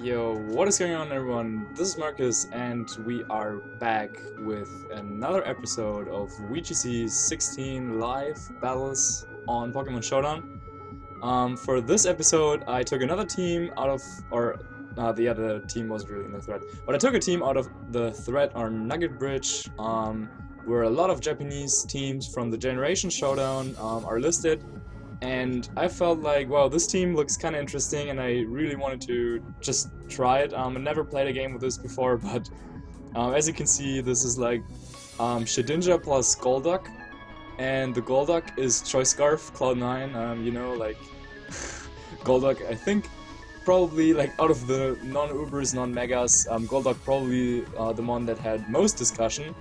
Yo, what is going on everyone? This is Marcus and we are back with another episode of VGC 16 live battles on Pokemon Showdown. For this episode I took another team out of, the other team wasn't really in the thread, but I took a team out of the thread on Nugget Bridge, where a lot of Japanese teams from the Generation Showdown are listed. And I felt like, wow, this team looks kind of interesting and I really wanted to just try it. I never played a game with this before, but as you can see, this is like Shedinja plus Golduck. And the Golduck is Choice Scarf, Cloud9, you know, like Golduck, I think, probably, like, out of the non-Ubers, non-Megas, Golduck probably the one that had most discussion.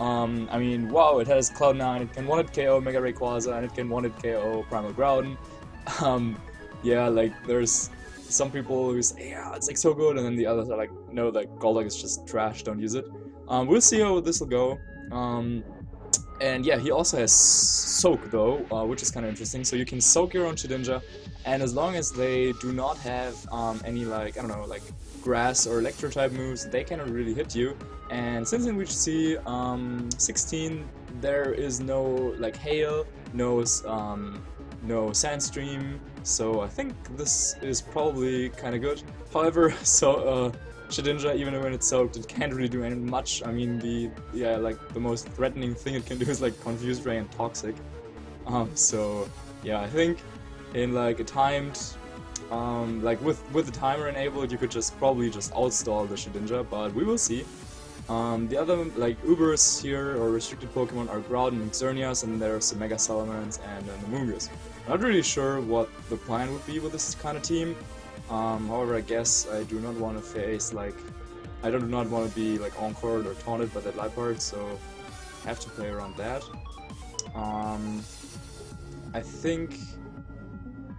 I mean, wow, it has Cloud9, it can one-hit KO Mega Rayquaza, and it can one-hit KO Primal Groudon. Yeah, like, there's some people who say, yeah, it's like so good, and then the others are like, no, like, Golduck is just trash, don't use it. We'll see how this will go. And yeah, he also has Soak though, which is kind of interesting. So you can soak your own Shedinja, and as long as they do not have any, like, I don't know, like grass or electro type moves, they cannot really hit you. And since in VGC 16 there is no like hail, no sandstream, so I think this is probably kind of good. However, Shedinja, even when it's soaked, it can't really do any much. I mean, the most threatening thing it can do is like Confused Ray and Toxic. So yeah, I think in like a timed, like with the timer enabled, you could probably just outstall the Shedinja, but we will see. The other like Ubers here or restricted Pokemon are Groudon and Xerneas, and there's some Mega Salamence and the Mungus. Not really sure what the plan would be with this kind of team. However, I guess I do not want to face, like, I do not want to be like encored or taunted by that Liepard, so I have to play around that. I think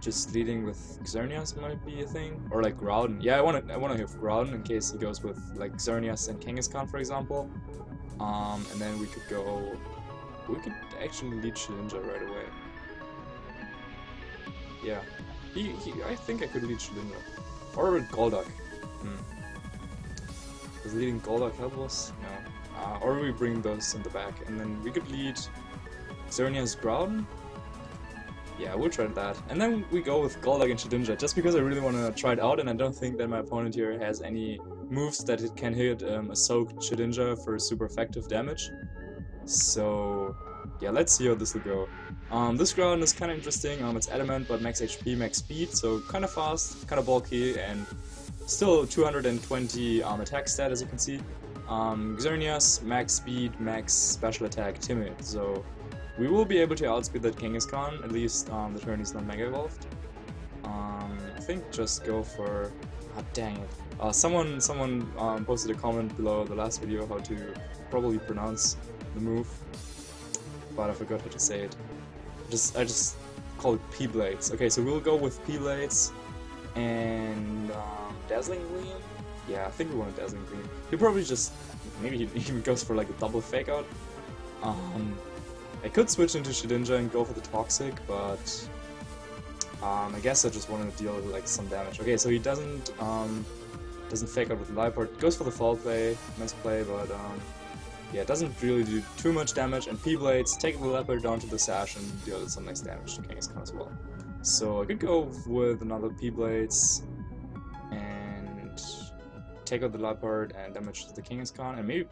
just leading with Xerneas might be a thing, or like Groudon. Yeah, I want to have Groudon in case he goes with like Xerneas and Kangaskhan, for example. And then we could actually lead Shedinja right away. Yeah. I think I could lead Shedinja. Or with Golduck. Is leading Golduck help us? No. Or we bring those in the back, and then we could lead Xerneas Groudon? Yeah, we'll try that. And then we go with Golduck and Shedinja, just because I really want to try it out, and I don't think that my opponent here has any moves that it can hit a soaked Shedinja for super effective damage. So yeah, let's see how this will go. This Groudon is kind of interesting. It's Adamant, but max HP, max speed, so kind of fast, kind of bulky, and still 220 attack stat, as you can see. Xerneas, max speed, max special attack, timid, so we will be able to outspeed that Kangaskhan, at least the turn he's not Mega Evolved. I think just go for... ah, dang it. Someone posted a comment below the last video how to probably pronounce the move, but I forgot how to say it. I just call it P-Blades. Okay, so we'll go with P-Blades and Dazzling Gleam. Yeah, I think we want a Dazzling Gleam. He'll probably just... maybe he even goes for like a double fake out. I could switch into Shedinja and go for the Toxic, but I guess I just wanted to deal with like some damage. Okay, so he doesn't fake out with the Liepard. Goes for the Foul Play, nice play, but yeah, it doesn't really do too much damage. And P-Blades take the Liepard down to the Sash and deal some nice damage to Kangaskhan as well. So I could go with another P-Blades and take out the Liepard and damage the Kangaskhan, and maybe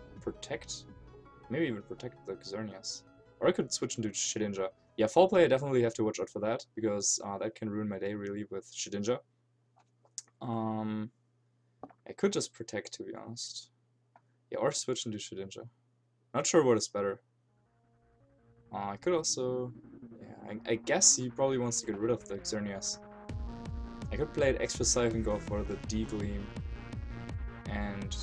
even protect the Xerneas. Or I could switch into Shedinja. Yeah, Foul Play, I definitely have to watch out for that, because that can ruin my day, really, with Shedinja. I could just protect, to be honest. Yeah, or switch into Shedinja. Not sure what is better. I could also... yeah, I guess he probably wants to get rid of the Xerneas. I could play it extra safe and go for the D-Gleam. And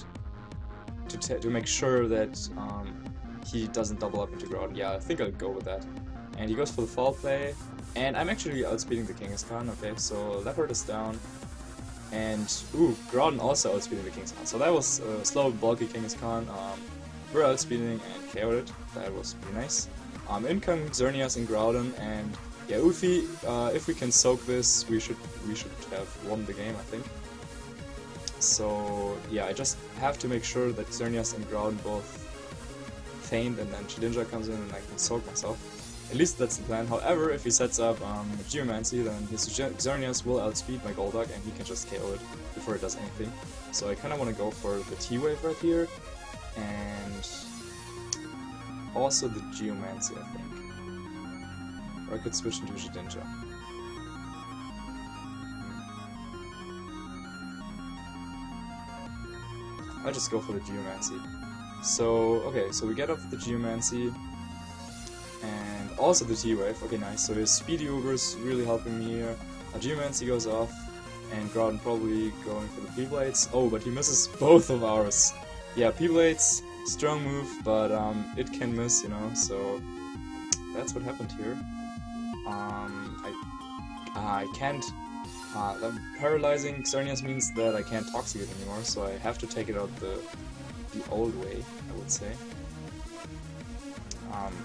to make sure that he doesn't double up into Groudon. Yeah, I think I'll go with that. And he goes for the Foul Play, and I'm actually outspeeding the Kangaskhan. Okay, so Leopard is down, and ooh, Groudon also outspeeding the Kangaskhan. So that was a slow, bulky Kangaskhan. We're outspeeding and KO'd it. That was pretty nice. In come Xerneas and Groudon, and yeah, if we can soak this, we should have won the game, I think. So yeah, I just have to make sure that Xerneas and Groudon both faint, and then Shedinja comes in and I can soak myself. At least that's the plan. However, if he sets up Geomancy, then his Xerneas will outspeed my Golduck and he can just KO it before it does anything. So I kind of want to go for the T-Wave right here, and also the Geomancy, I think. Or I could switch into Shedinja. I'll just go for the Geomancy. So, okay, so we get off the Geomancy, and also the T-Wave. Okay, nice. So his Speedy Uber's really helping me here. A Geomancy goes off, and Groudon probably going for the P-Blades. Oh, but he misses both of ours. Yeah, P-Blades, strong move, but it can miss, you know, so that's what happened here. I can't... paralyzing Xerneas means that I can't Toxic it anymore, so I have to take it out the old way, I would say.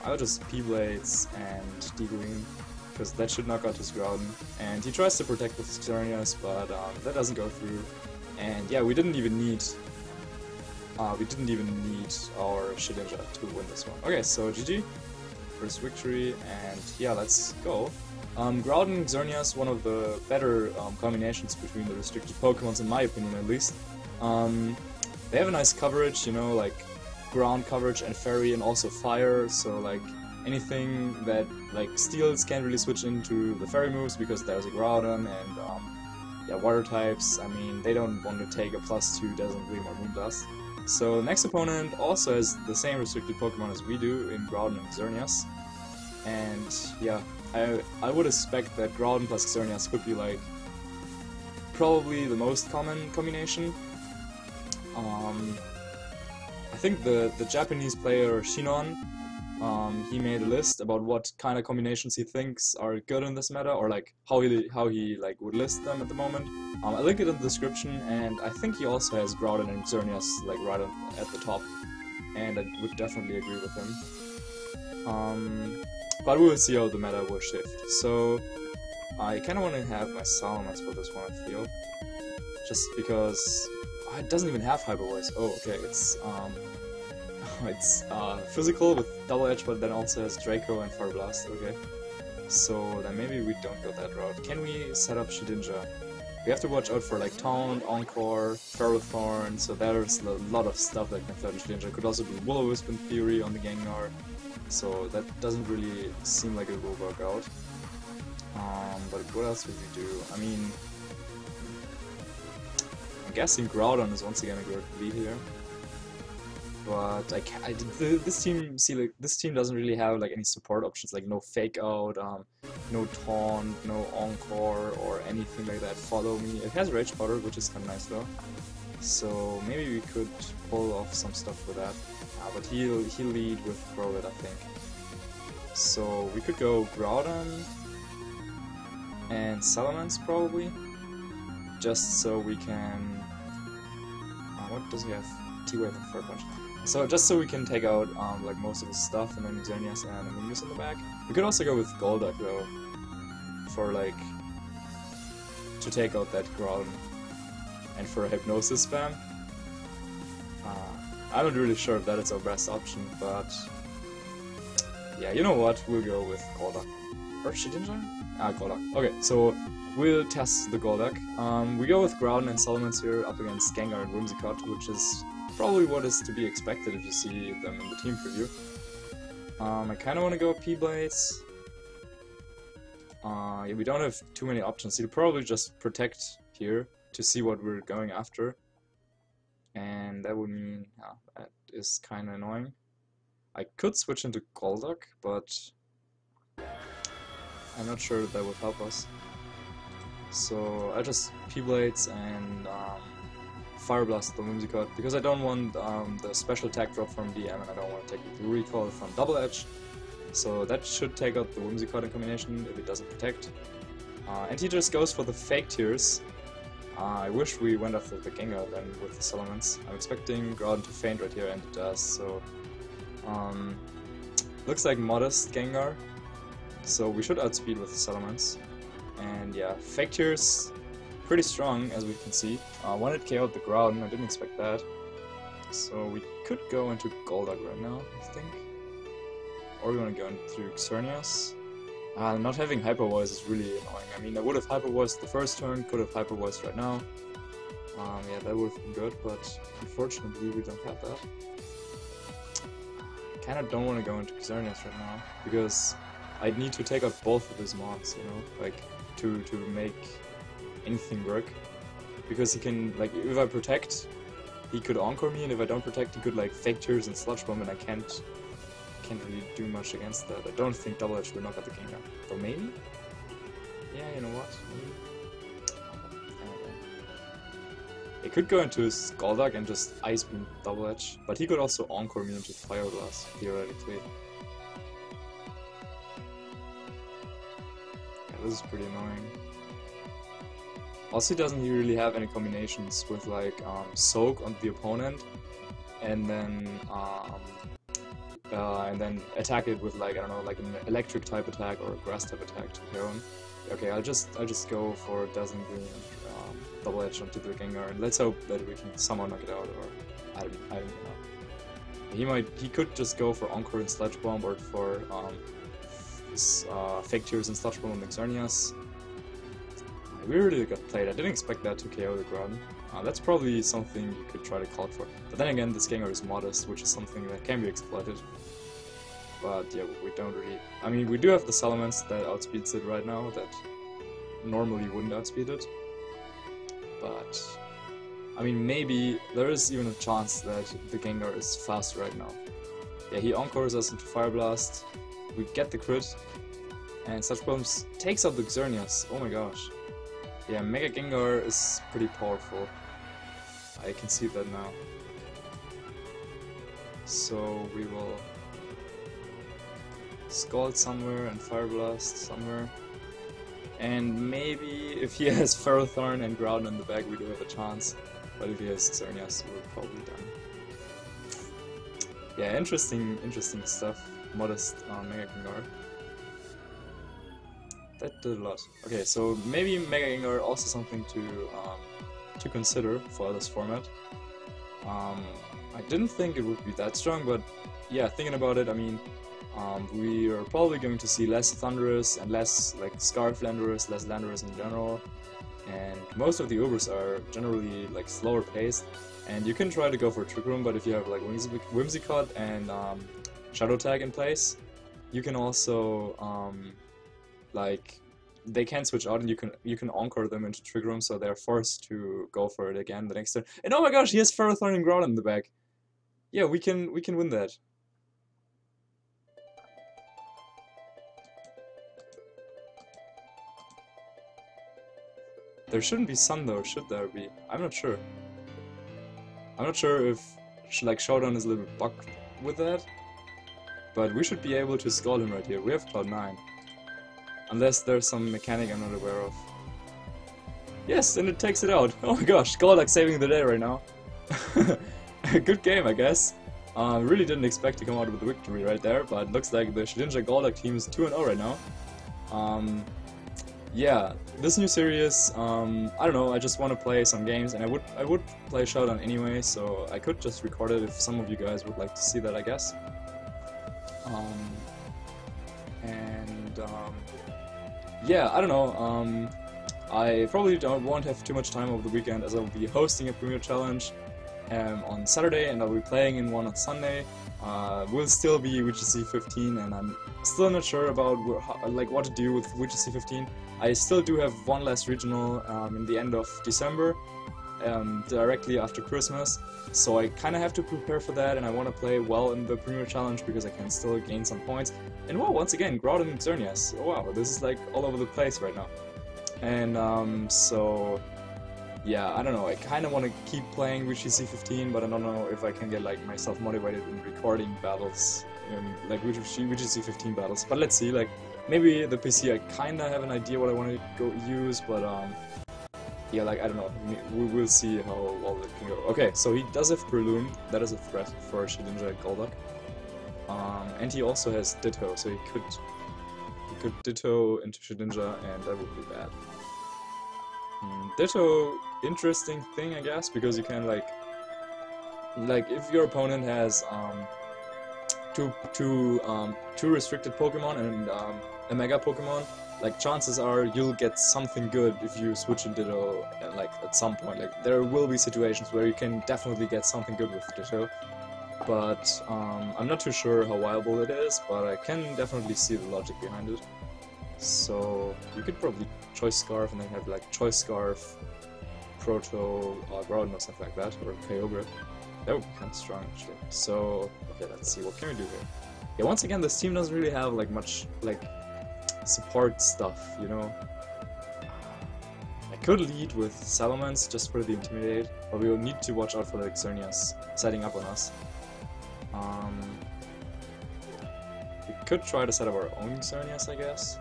I'll just P-Blades and D-Green, because that should knock out his Groudon. And he tries to protect with Xerneas, but that doesn't go through. And yeah, we didn't even need our Shedinja to win this one. Okay, so GG, first victory, and yeah, let's go. Groudon and Xerneas, one of the better combinations between the restricted Pokemons, in my opinion at least. They have a nice coverage, you know, like ground coverage and fairy and also fire, so like anything that like steals can't really switch into the fairy moves because there's a Groudon, and yeah, water types, I mean, they don't want to take a +2 Dazzling Gleam or Moonblast. So next opponent also has the same restricted Pokemon as we do in Groudon and Xerneas, and yeah, I would expect that Groudon plus Xerneas could be like probably the most common combination. I think the Japanese player Shinon, he made a list about what kind of combinations he thinks are good in this meta, or like how he like would list them at the moment. I link it in the description, and I think he also has Groudon and Xerneas like right at the top, and I would definitely agree with him. But we'll see how the meta will shift. So I kind of want to have my Salamence for this one, I feel, just because it doesn't even have Hyper Voice. Oh, okay, it's physical with Double Edge, but then also has Draco and Fire Blast. Okay, so then maybe we don't go that route. Can we set up Shedinja? We have to watch out for like Taunt, Encore, Ferrothorn, so there's a lot of stuff that can threaten Shedinja. Could also be Will-O-Wisp in theory on the Gengar, so that doesn't really seem like it will work out. But what else would we do? I mean, I'm guessing Groudon is once again a good lead here. But this team doesn't really have like any support options, like no Fake Out, no Taunt, no Encore, or anything like that. Follow Me. It has Rage Powder, which is kind of nice though. So maybe we could pull off some stuff with that. But he'll lead with Crowlet, I think. So we could go Groudon and Salamence probably, just so we can. What does he have? T-Wave and Fire Punch. So just so we can take out like most of his stuff, and then Xerneas and Amoonguss in the back. We could also go with Golduck though, for like to take out that Groudon, and for a Hypnosis spam. I'm not really sure if that is our best option, but yeah, you know what? We'll go with Golduck. Or Shedinja? Golduck. Okay, so we'll test the Golduck. We go with Groudon and Salamence here up against Gengar and Whimsicott, which is probably what is to be expected if you see them in the team preview. I kind of want to go P-Blades. Yeah, we don't have too many options. He'll probably just Protect here to see what we're going after. And that would mean, yeah, that is kind of annoying. I could switch into Golduck, but I'm not sure that would help us. So I just P-Blades and Fire Blast the Whimsicott, because I don't want the special attack drop from DM, and I don't want to take the recall from Double Edge. So that should take out the Whimsicott in combination if it doesn't protect. And he just goes for the Fake Tears. I wish we went after the Gengar then with the Salamence. I'm expecting Groudon to faint right here, and it does, so looks like modest Gengar, so we should outspeed with the Salamence. And yeah, Fake Tears pretty strong, as we can see. One hit KO'd the Groudon, I didn't expect that. So we could go into Golduck right now, I think. Or we want to go into Xerneas. Not having Hyper Voice is really annoying. I mean, I would have Hyper Voiced the first turn, could have Hyper Voiced right now. Yeah, that would have been good, but unfortunately we don't have that. I kinda don't want to go into Xerneas right now, because I'd need to take out both of his mons, you know, like, to make anything work. Because he can, like, if I protect, he could Encore me, and if I don't protect, he could, like, Fake Tears and Sludge Bomb, and I can't really do much against that. I don't think Double Edge will knock out the Gengar. Though maybe? Yeah, you know what? Maybe. It could go into his Golduck and just Ice Beam Double Edge, but he could also Encore me into Fire Blast, theoretically. Yeah, this is pretty annoying. Also, doesn't he really have any combinations with like Soak on the opponent, and then attack it with like, I don't know, like an Electric type attack or a Grass type attack to KO him. Okay, I'll just go for Dazzling Green and Double Edge onto the Gengar, and let's hope that we can somehow knock it out, or I don't know. He could just go for Encore and Sludge Bomb, or for Fake Tears and Sludge Bomb on the Xerneas. We really got played. I didn't expect that to KO the Groudon. That's probably something you could try to call for. But then again, this Gengar is modest, which is something that can be exploited. But yeah, we don't really... I mean, we do have the Salamence that outspeeds it right now, that normally wouldn't outspeed it. But... I mean, maybe there is even a chance that the Gengar is fast right now. Yeah, he Encores us into Fire Blast, we get the crit, and Sludge Bombs takes out the Xerneas. Oh my gosh. Yeah, Mega Gengar is pretty powerful. I can see that now. So we will Scald somewhere and Fire Blast somewhere. And maybe if he has Ferrothorn and Groudon in the bag, we do have a chance. But if he has Xerneas, we're probably done. Yeah, interesting stuff. Modest Mega Gengar. That did a lot. Okay, so maybe Mega Gengar also something to consider for this format. I didn't think it would be that strong, but yeah, thinking about it, I mean, we are probably going to see less Thundurus and less like Scarf Landorus, less Landorus in general, and most of the Ubers are generally like slower paced, and you can try to go for Trick Room, but if you have like Whimsicott and Shadow Tag in place, you can also like they can switch out, and you can Encore them into Trick Room, so they're forced to go for it again the next turn. And oh my gosh, he has Ferrothorn and Groudon in the back. Yeah, we can win that. There shouldn't be Sun though, should there be? I'm not sure. I'm not sure if like Showdown is a little bit bugged with that, but we should be able to Scald him right here. We have Cloud 9. Unless there's some mechanic I'm not aware of. Yes, and it takes it out. Oh my gosh, Golduck saving the day right now. Good game, I guess. Really didn't expect to come out with a victory right there, but looks like the Shedinja Golduck team is 2-0 right now. Yeah, this new series, I don't know, I just want to play some games, and I would play Showdown anyway, so I could just record it if some of you guys would like to see that, I guess. Yeah, I don't know, I probably won't have too much time over the weekend, as I'll be hosting a Premier Challenge on Saturday, and I'll be playing in one on Sunday. Will still be VGC 15, and I'm still not sure about what to do with VGC 15. I still do have one last regional in the end of December, directly after Christmas, so I kind of have to prepare for that, and I want to play well in the Premier Challenge because I can still gain some points. And wow, once again, Groudon and Xerneas. Oh, wow, this is like all over the place right now. And so yeah, I don't know, I kind of want to keep playing VGC 15, but I don't know if I can get like myself motivated in recording battles, like VGC 15 battles. But let's see, like maybe the PC I kind of have an idea what I want to go use, but yeah, like I don't know, we will see how all it can go. Okay, so he does have Breloom, that is a threat for Shedinja Golduck. And he also has Ditto, so he could Ditto into Shedinja, and that would be bad. Ditto, interesting thing, I guess, because you can like if your opponent has two restricted Pokemon and a Mega Pokemon, like chances are you'll get something good if you switch in Ditto, like at some point. Like there will be situations where you can definitely get something good with Ditto, but I'm not too sure how viable it is, but I can definitely see the logic behind it. So you could probably Choice Scarf and then have like Choice Scarf, Proto, Groudon or something like that, or Kyogre. That would be kind of strong actually. So, okay, let's see, what can we do here? Yeah, once again, this team doesn't really have like much like support stuff, you know? I could lead with Salamence just for the Intimidate, but we will need to watch out for the Xerneas setting up on us. We could try to set up our own Xerneas, I guess.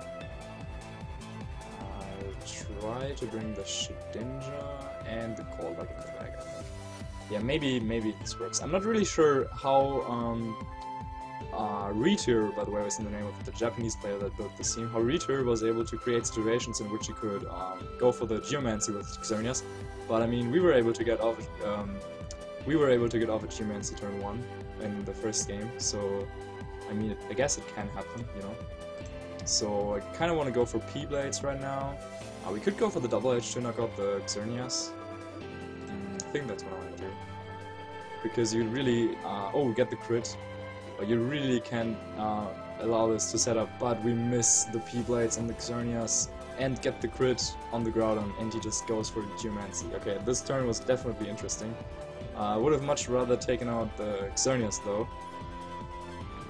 I'll try to bring the Shedinja and the Golduck in the bag, I think. Yeah, maybe this works. I'm not really sure how Ritur, by the way, was in the name of the Japanese player that built this team, how Ritur was able to create situations in which he could go for the Geomancy with Xerneas. But I mean, we were able to get off a Geomancy turn 1 in the first game, so I mean, I guess it can happen, you know. So I kind of want to go for P-Blades right now. We could go for the Double Edge to knock out the Xerneas. I think that's what I want to do. Because you really, get the crit. You really can allow this to set up, but we miss the P-Blades and the Xerneas and get the crit on the Groudon, and he just goes for the Geomancy. Okay, this turn was definitely interesting. I would have much rather taken out the Xerneas though.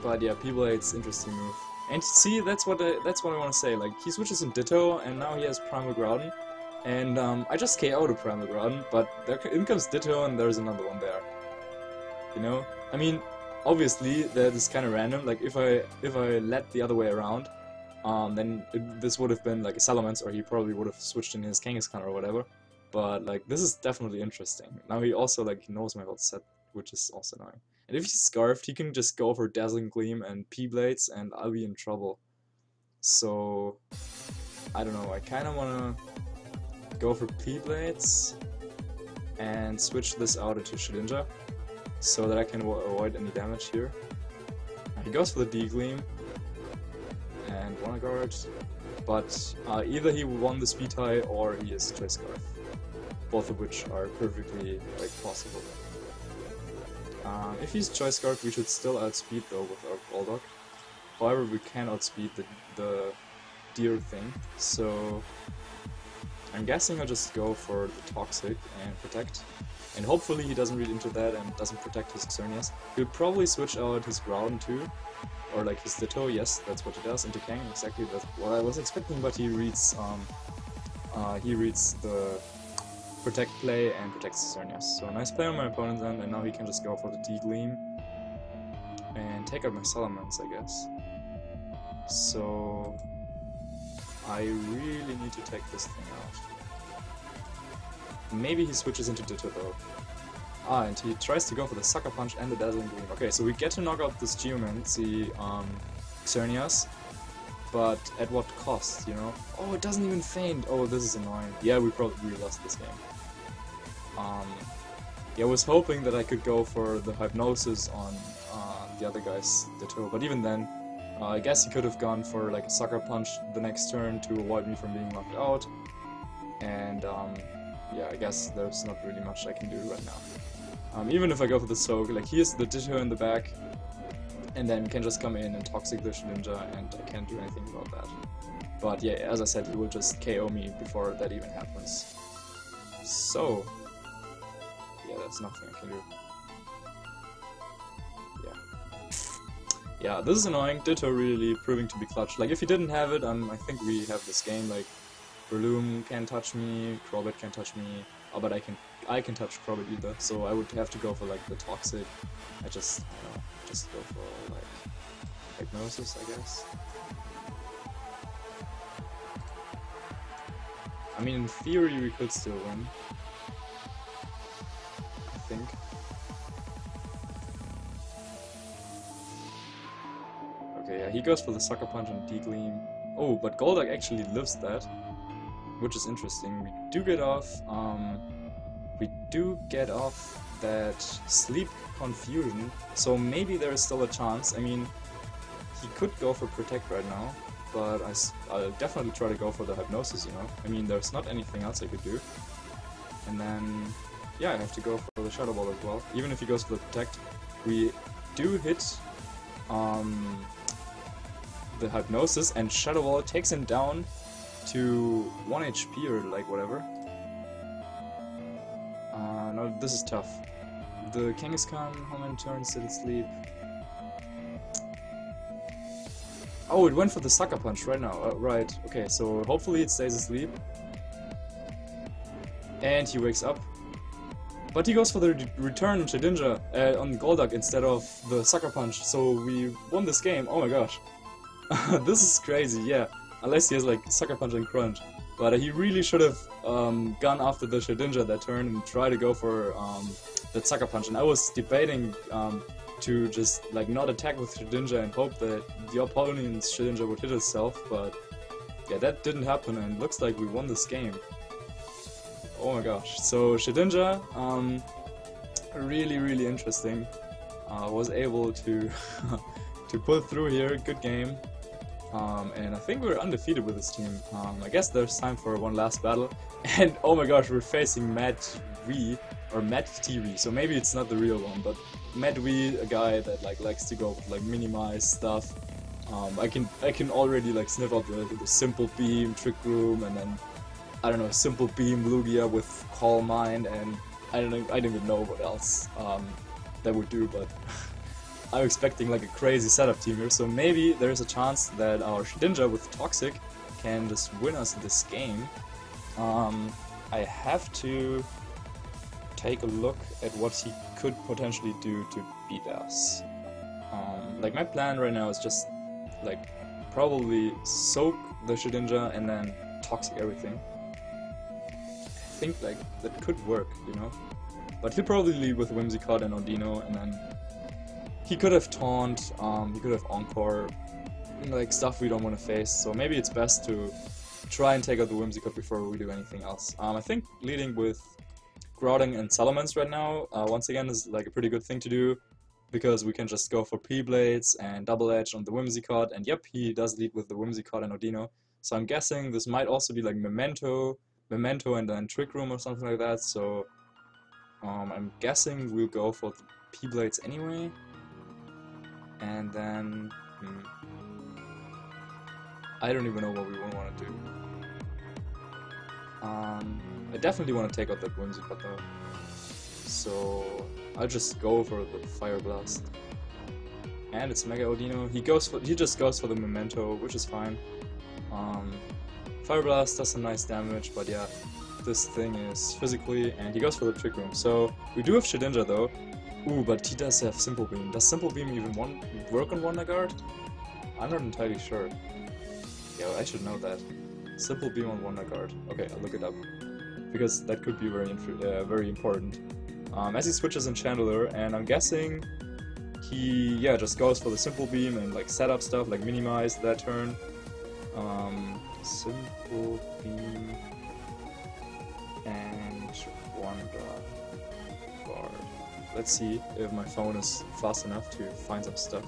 But yeah, P-Blades, interesting move. And see, that's what I want to say. Like, he switches in Ditto, and now he has Primal Groudon. And I just KO'd a Primal Groudon, but in comes Ditto, and there's another one there. You know? I mean, obviously, that is kind of random. Like, if I let the other way around, then this would have been like a Salamence, or he probably would have switched in his Kangaskhan or whatever. But like, this is definitely interesting. Now he also like he knows my whole set, which is also annoying. And if he's Scarfed, he can just go for Dazzling Gleam and P-Blades, and I'll be in trouble. So I don't know. I kind of want to go for P-Blades and switch this out into Shedinja, so that I can avoid any damage here. He goes for the D-Gleam and Wanna Guard, but either he won the speed tie or he is Choice Scarf, both of which are perfectly like possible. If he's Choice Scarf, we should still outspeed though with our Golduck. However, we can outspeed the deer thing, so I'm guessing I'll just go for the Toxic and Protect. And hopefully he doesn't read into that and doesn't protect his Xerneas. He'll probably switch out his Groudon too, or like his Ditto, yes, that's what he does, into Kang, exactly that's what I was expecting, but he reads the Protect play and protects Xerneas. So nice play on my opponent's end, and now he can just go for the D-Gleam and take out my Salamence, I guess. So I really need to take this thing out. Maybe he switches into Ditto though. And he tries to go for the Sucker Punch and the Dazzling Gleam. Okay, so we get to knock out this Geomancy Xerneas, but at what cost, you know? Oh, it doesn't even feint! Oh, this is annoying. Yeah, we probably lost this game. Yeah, I was hoping that I could go for the Hypnosis on the other guy's Ditto, but even then, I guess he could have gone for like a Sucker Punch the next turn to avoid me from being knocked out. And yeah, I guess there's not really much I can do right now. Even if I go for the Soak, like he has the Ditto in the back, and then can just come in and Toxic the Shedinja, and I can't do anything about that. But yeah, as I said, he will just KO me before that even happens. So yeah, that's nothing I can do. Yeah, this is annoying. Ditto really proving to be clutch. Like if he didn't have it, I think we have this game. Like Breloom can't touch me, Crobat can't touch me. Oh, but I can touch Crobat either. So I would have to go for like the Toxic. I just go for like Hypnosis, I guess. I mean, in theory, we could still win. I think. Okay, yeah, he goes for the Sucker Punch and D-Gleam. Oh, but Golduck actually lives that. which is interesting. We do get off that sleep confusion, so maybe there is still a chance. I mean, he could go for protect right now, but I'll definitely try to go for the hypnosis, you know? I mean, there's not anything else I could do. And then, yeah, I have to go for the Shadow Ball as well. Even if he goes for the protect, we do hit the hypnosis, and Shadow Ball takes him down to 1 HP or like whatever. No, this is tough. The Kangaskhan, how many turns did it sleep? Oh, it went for the Sucker Punch right now. Right, okay, so hopefully it stays asleep. And he wakes up. But he goes for the return Shedinja on Golduck instead of the Sucker Punch, so we won this game. Oh my gosh. This is crazy, yeah. Unless he has like Sucker Punch and Crunch. But he really should have gone after the Shedinja that turn and try to go for that Sucker Punch. And I was debating to just like not attack with Shedinja and hope that the opponent's Shedinja would hit itself, but yeah, that didn't happen, and it looks like we won this game. Oh my gosh. So Shedinja, really interesting. Was able to to pull through here. Good game. And I think we're undefeated with this team. I guess there's time for one last battle. And oh my gosh, we're facing Matt V, or Matt TV. So maybe it's not the real one, but Matt V, a guy that like likes to go with like minimize stuff. I can already like sniff out the simple beam, trick room, and then I don't know, simple beam Lugia with Calm Mind, and I don't even know what else that would do, but I'm expecting like a crazy setup team here, so maybe there's a chance that our Shedinja with Toxic can just win us this game. I have to take a look at what he could potentially do to beat us. Like my plan right now is just like probably soak the Shedinja and then Toxic everything. I think like that could work, you know? But he'll probably lead with Whimsicott and Ondino, and then he could have Taunt, he could have Encore, like stuff we don't want to face, so maybe it's best to try and take out the Whimsicott before we do anything else. I think leading with Groudon and Salamence right now, once again, is like a pretty good thing to do, because we can just go for P-Blades and Double Edge on the Whimsicott, and yep, he does lead with the Whimsicott and Ondino, so I'm guessing this might also be like Memento and then Trick Room or something like that, so I'm guessing we'll go for the P-Blades anyway. And then, I don't even know what we want to do. I definitely want to take out that Whimsicott though. So I'll just go for the Fire Blast. And it's Mega Ondino. He just goes for the Memento, which is fine. Fire Blast does some nice damage, but yeah, this thing is physically, and he goes for the Trick Room. So we do have Shedinja though. Ooh, but he does have Simple Beam. Does Simple Beam even work on Wonder Guard? I'm not entirely sure. Yeah, well, I should know that. Simple Beam on Wonder Guard. Okay, I'll look it up. Because that could be very important. As he switches in Chandler, and I'm guessing he, just goes for the Simple Beam and like set up stuff, like minimize that turn. Simple Beam and Wonder Guard. Let's see if my phone is fast enough to find some stuff.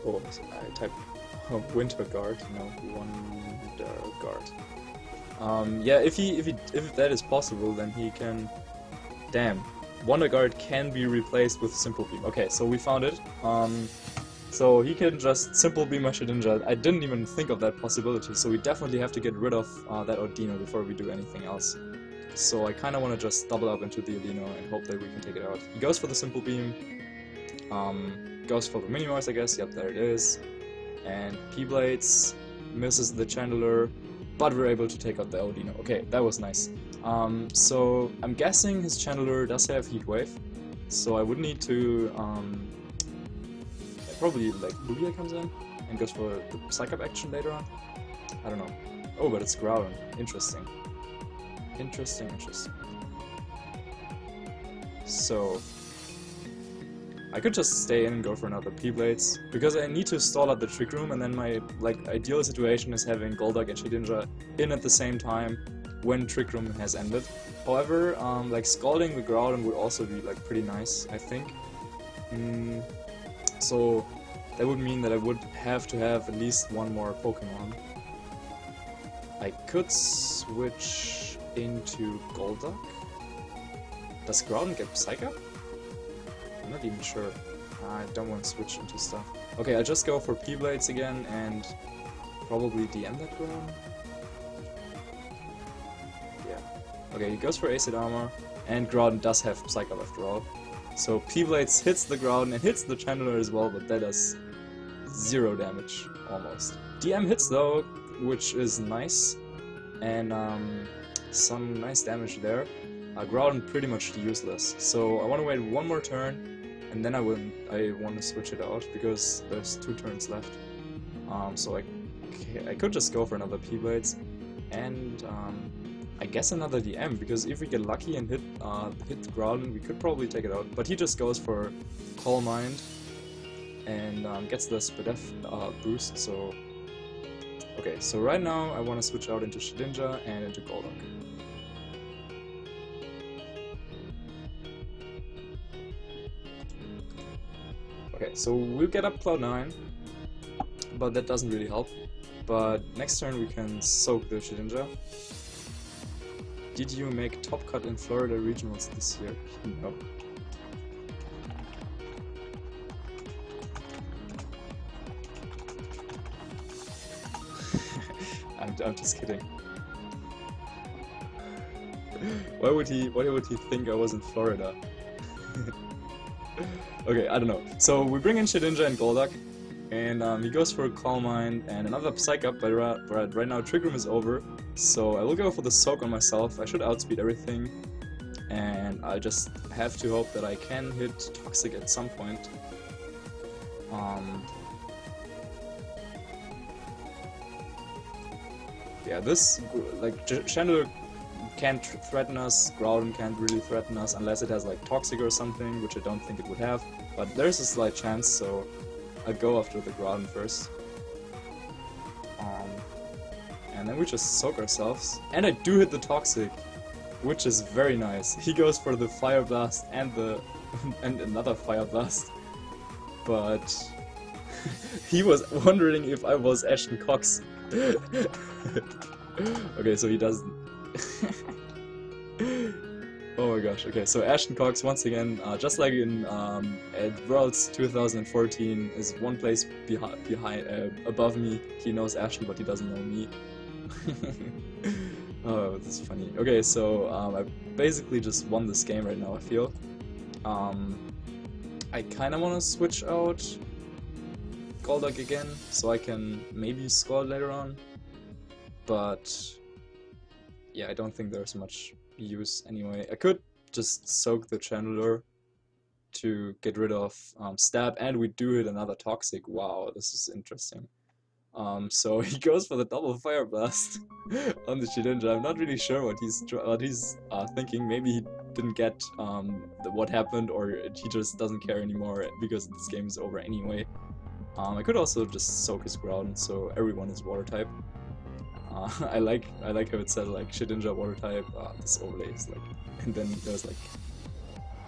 Oh, so I typed Winter Guard, no, Wonder Guard. Yeah, if that is possible, then he can. Damn, Wonder Guard can be replaced with Simple Beam. Okay, so we found it. So he can just Simple Beam my Shedinja. I didn't even think of that possibility, so we definitely have to get rid of that Ondino before we do anything else. So I kind of want to just double up into the Ondino and hope that we can take it out. He goes for the Simple Beam, goes for the Minimize, I guess, yep, there it is. And P-Blades misses the Chandler, but we're able to take out the Ondino. Okay, that was nice. So I'm guessing his Chandler does have Heat Wave, so I would need to probably like Lugia comes in and goes for the Psych-Up action later on. I don't know. Oh, but it's Groudon. Interesting. Interesting. So I could just stay in and go for another P-Blades, because I need to stall out the Trick Room, and then my ideal situation is having Golduck and Shedinja in at the same time when Trick Room has ended. However, scalding the Groudon would also be pretty nice, I think. So that would mean that I would have to have at least one more Pokemon. I could switch into Golduck. Does Groudon get Psych Up? I'm not even sure. I don't want to switch into stuff. Okay, I'll just go for P-Blades again and probably DM that Groudon. Yeah. Okay, he goes for Acid Armor, and Groudon does have Psych Up after all. So P-Blades hits the Groudon and hits the Chandler as well, but that does 0 damage, almost. DM hits though, which is nice, and some nice damage there. Groudon pretty much useless, so I want to wait one more turn, and then I want to switch it out, because there's 2 turns left. So I could just go for another P-Blades, and I guess another DM, because if we get lucky and hit Groudon, we could probably take it out. But he just goes for Calm Mind, and gets the Spadef boost, so... Okay, so right now I want to switch out into Shedinja and into Golduck. Okay, so we'll get up Cloud 9, but that doesn't really help. But next turn we can soak the Shedinja. Did you make top cut in Florida regionals this year? No. I'm just kidding. Why would he think I was in Florida? Okay, I don't know. So we bring in Shedinja and Golduck, and he goes for a Calm Mind and another Psych Up, but right now Trick Room is over, so I will go for the Soak on myself. I should outspeed everything, and I just have to hope that I can hit Toxic at some point. Yeah, this, Chandler can't threaten us, Groudon can't really threaten us unless it has Toxic or something, which I don't think it would have, but there's a slight chance, so I'll go after the Groudon first. And then we just soak ourselves, and I do hit the Toxic, which is very nice. He goes for the Fire Blast and and another Fire Blast, but he was wondering if I was Ashton Cox. Okay, so he doesn't. Oh my gosh, okay, so Ashton Cox, once again, just like in at Worlds 2014, is one place above me. He knows Ashton, but he doesn't know me. Oh, this is funny. Okay, so I basically just won this game right now, I feel. I kinda wanna switch out Golduck again, so I can maybe Scald later on, but yeah, I don't think there's much use anyway. I could just soak the Chandler to get rid of Stab, and we do hit another Toxic. Wow, this is interesting. So he goes for the double Fire Blast on the Shedinja. I'm not really sure what he's thinking. Maybe he didn't get what happened, or he just doesn't care anymore because this game is over anyway. I could also just soak his Groudon, so everyone is Water type. I like how it said Shedinja Water type. This overlay is and then there's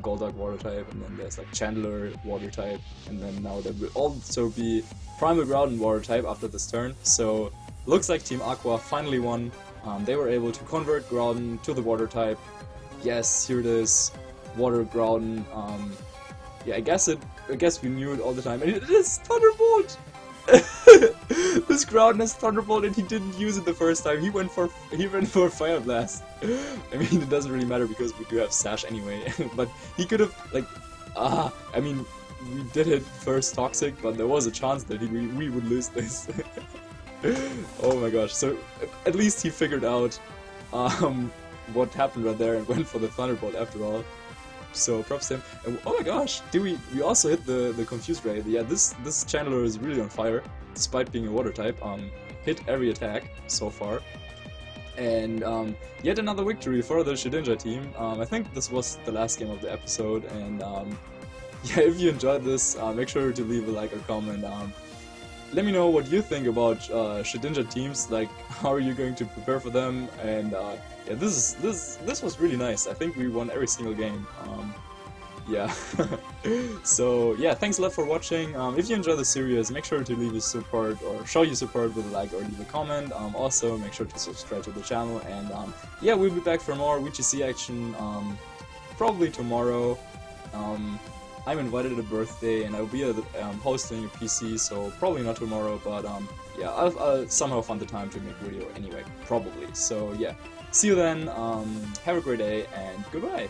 Golduck Water type, and then there's Chandler Water type, and then now there will also be Primal Groudon Water type after this turn. So looks like Team Aqua finally won. They were able to convert Groudon to the Water type. Yes, here it is, Water Groudon. Yeah, I guess we knew it all the time, and it is Thunderbolt. This Groudon has Thunderbolt, and he didn't use it the first time. He went for Fire Blast. I mean, it doesn't really matter because we do have Sash anyway. But he could have I mean, we did hit first Toxic, but there was a chance that we would lose this. Oh my gosh! So at least he figured out what happened right there and went for the Thunderbolt after all. So props to him. And, oh my gosh, we also hit the Confused Ray. Yeah, this Chandler is really on fire, despite being a Water type. Hit every attack so far. And yet another victory for the Shedinja team. I think this was the last game of the episode, and yeah, if you enjoyed this, make sure to leave a like or comment. Let me know what you think about Shedinja teams. Like, how are you going to prepare for them? And yeah, this was really nice. I think we won every single game. Yeah. So yeah, thanks a lot for watching. If you enjoy the series, make sure to leave your support or show your support with a like or leave a comment. Also, make sure to subscribe to the channel. And yeah, we'll be back for more VGC action probably tomorrow. I'm invited at a birthday, and I'll be hosting a PC, so probably not tomorrow, but yeah, I'll somehow find the time to make a video anyway, probably. So yeah, see you then, have a great day, and goodbye!